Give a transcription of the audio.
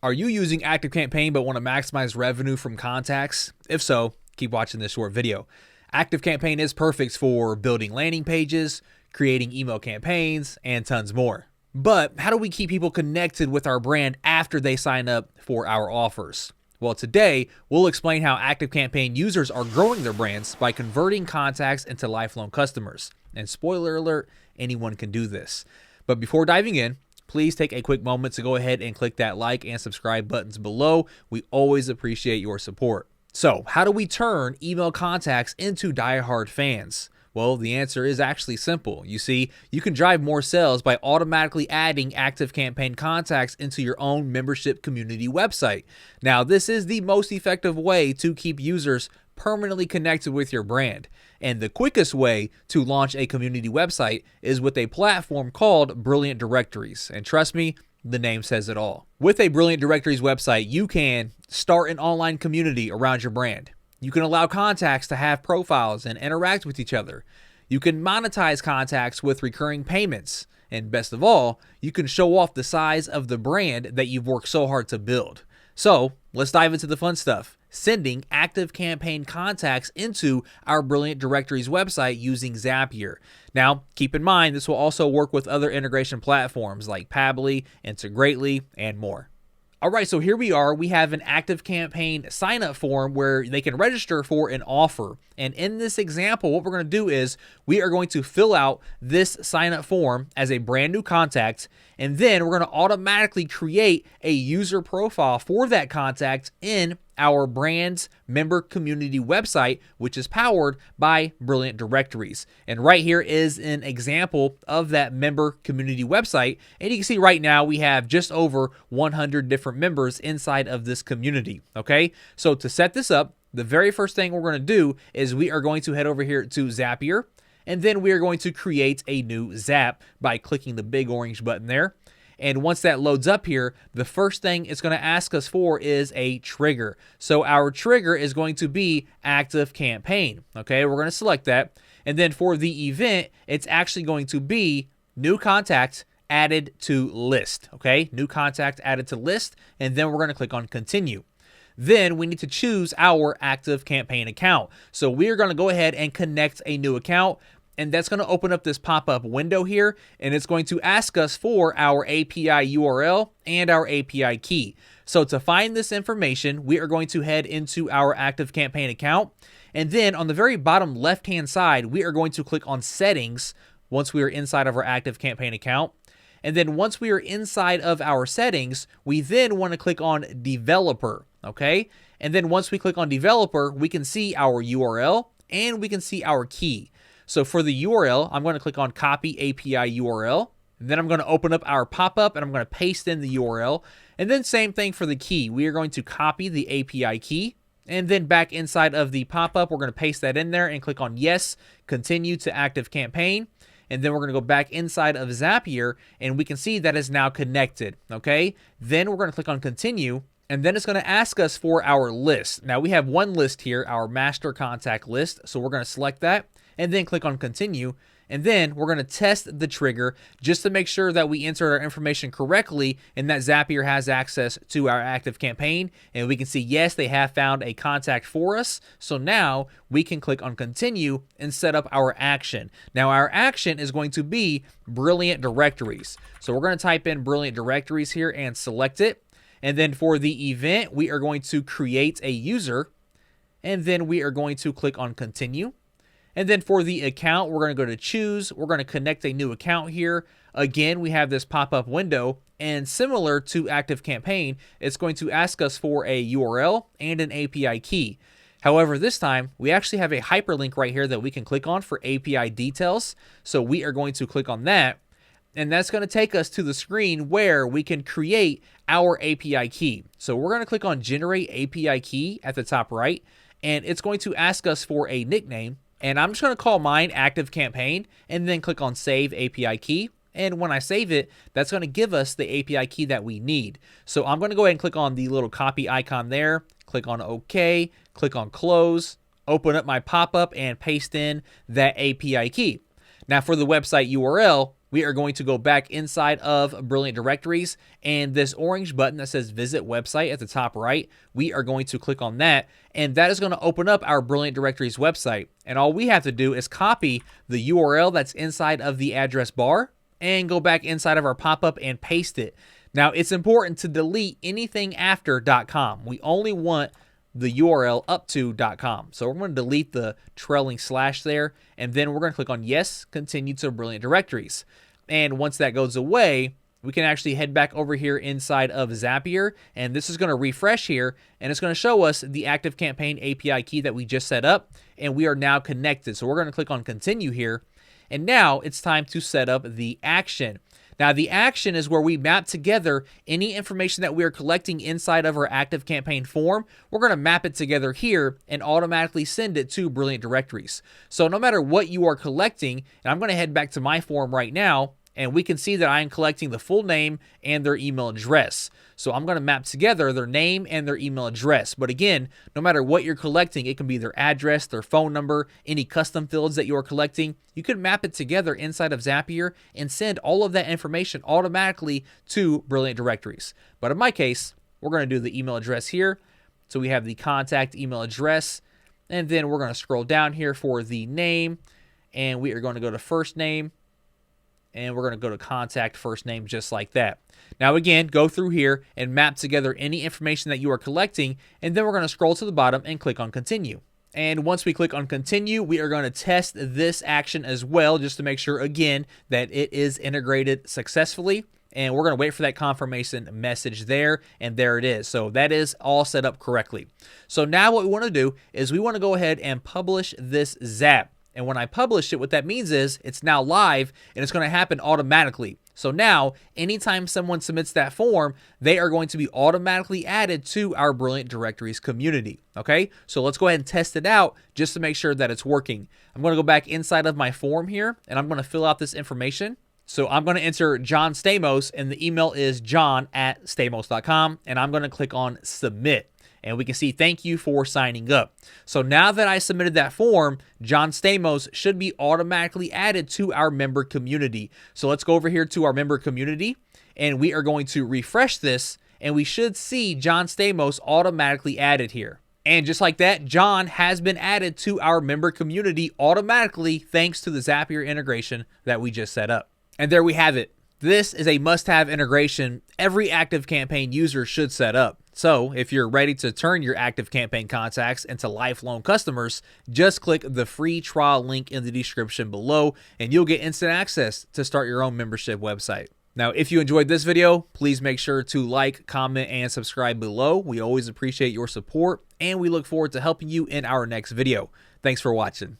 Are you using ActiveCampaign but want to maximize revenue from contacts? If so, keep watching this short video. ActiveCampaign is perfect for building landing pages, creating email campaigns, and tons more. But how do we keep people connected with our brand after they sign up for our offers? Well, today we'll explain how ActiveCampaign users are growing their brands by converting contacts into lifelong customers. And spoiler alert, anyone can do this. But before diving in, please take a quick moment to go ahead and click that like and subscribe buttons below. We always appreciate your support. So, how do we turn email contacts into diehard fans? Well, the answer is actually simple. You see, you can drive more sales by automatically adding ActiveCampaign contacts into your own membership community website. Now, this is the most effective way to keep users permanently connected with your brand. And the quickest way to launch a community website is with a platform called Brilliant Directories. And trust me, the name says it all. With a Brilliant Directories website, you can start an online community around your brand. You can allow contacts to have profiles and interact with each other. You can monetize contacts with recurring payments. And best of all, you can show off the size of the brand that you've worked so hard to build. So let's dive into the fun stuff. Sending ActiveCampaign contacts into our Brilliant Directories website using Zapier. Now, keep in mind, this will also work with other integration platforms like Pabbly, Integrately, and more. All right, so here we are. We have an ActiveCampaign sign-up form where they can register for an offer. And in this example, what we're going to do is we are going to fill out this sign-up form as a brand new contact, and then we're going to automatically create a user profile for that contact in our brand's member community website, which is powered by Brilliant Directories. And right here is an example of that member community website. And you can see right now we have just over 100 different members inside of this community. Okay, so to set this up, the very first thing we're going to do is we are going to head over here to Zapier, and then we are going to create a new Zap by clicking the big orange button there. And once that loads up here, the first thing it's going to ask us for is a trigger. So our trigger is going to be ActiveCampaign. Okay, we're going to select that. And then for the event, it's actually going to be new contact added to list. Okay, new contact added to list. And then we're going to click on continue. Then we need to choose our ActiveCampaign account. So we are going to go ahead and connect a new account. And that's going to open up this pop-up window here, and it's going to ask us for our API URL and our API key. So to find this information, we are going to head into our ActiveCampaign account, and then on the very bottom left-hand side, we are going to click on Settings once we are inside of our ActiveCampaign account. And then once we are inside of our settings, we then want to click on Developer, okay? And then once we click on Developer, we can see our URL and we can see our key. So for the URL, I'm going to click on Copy API URL. And then I'm going to open up our pop-up and I'm going to paste in the URL. And then same thing for the key. We are going to copy the API key. And then back inside of the pop-up, we're going to paste that in there and click on Yes, Continue to ActiveCampaign. And then we're going to go back inside of Zapier and we can see that is now connected. Okay. Then we're going to click on Continue. And then it's going to ask us for our list. Now we have one list here, our master contact list. So we're going to select that and then click on continue. And then we're going to test the trigger just to make sure that we entered our information correctly and that Zapier has access to our ActiveCampaign. And we can see, yes, they have found a contact for us. So now we can click on continue and set up our action. Now our action is going to be Brilliant Directories. So we're going to type in Brilliant Directories here and select it. And then for the event, we are going to create a user. And then we are going to click on continue. And then for the account, we're going to go to choose. We're going to connect a new account here. Again, we have this pop-up window. And similar to ActiveCampaign, it's going to ask us for a URL and an API key. However, this time, we actually have a hyperlink right here that we can click on for API details. So we are going to click on that. And that's going to take us to the screen where we can create our API key. So we're going to click on Generate API Key at the top right. And it's going to ask us for a nickname. And I'm just going to call mine ActiveCampaign and then click on Save API Key. And when I save it, that's going to give us the API key that we need. So I'm going to go ahead and click on the little copy icon there, click on OK, click on Close, open up my pop-up and paste in that API key. Now for the website URL, we are going to go back inside of Brilliant Directories, and this orange button that says Visit Website at the top right, we are going to click on that, and that is going to open up our Brilliant Directories website. And all we have to do is copy the URL that's inside of the address bar and go back inside of our pop-up and paste it. Now, it's important to delete anything after .com. We only want the URL up to .com. So we're going to delete the trailing slash there, and then we're going to click on Yes, Continue to Brilliant Directories. And once that goes away, we can actually head back over here inside of Zapier, and this is going to refresh here, and it's going to show us the ActiveCampaign API key that we just set up, and we are now connected. So we're going to click on Continue here, and now it's time to set up the action. Now, the action is where we map together any information that we are collecting inside of our ActiveCampaign form. We're going to map it together here and automatically send it to Brilliant Directories. So no matter what you are collecting, and I'm going to head back to my form right now, and we can see that I am collecting the full name and their email address. So I'm going to map together their name and their email address. But again, no matter what you're collecting, it can be their address, their phone number, any custom fields that you are collecting. You can map it together inside of Zapier and send all of that information automatically to Brilliant Directories. But in my case, we're going to do the email address here. So we have the contact email address, and then we're going to scroll down here for the name, and we are going to go to first name, and we're going to go to contact first name just like that. Now again, go through here and map together any information that you are collecting, and then we're going to scroll to the bottom and click on continue. And once we click on continue, we are going to test this action as well, just to make sure again that it is integrated successfully. And we're going to wait for that confirmation message there, and there it is. So that is all set up correctly. So now what we want to do is we want to go ahead and publish this Zap. And when I publish it, what that means is it's now live and it's going to happen automatically. So now, anytime someone submits that form, they are going to be automatically added to our Brilliant Directories community. Okay, so let's go ahead and test it out just to make sure that it's working. I'm going to go back inside of my form here, and I'm going to fill out this information. So I'm going to enter John Stamos, and the email is john@stamos.com, and I'm going to click on Submit. And we can see thank you for signing up. So now that I submitted that form, John Stamos should be automatically added to our member community. So let's go over here to our member community, and we are going to refresh this, and we should see John Stamos automatically added here. And just like that, John has been added to our member community automatically thanks to the Zapier integration that we just set up. And there we have it. This is a must-have integration every ActiveCampaign user should set up. So if you're ready to turn your ActiveCampaign contacts into lifelong customers, just click the free trial link in the description below, and you'll get instant access to start your own membership website. Now, if you enjoyed this video, please make sure to like, comment, and subscribe below. We always appreciate your support, and we look forward to helping you in our next video. Thanks for watching.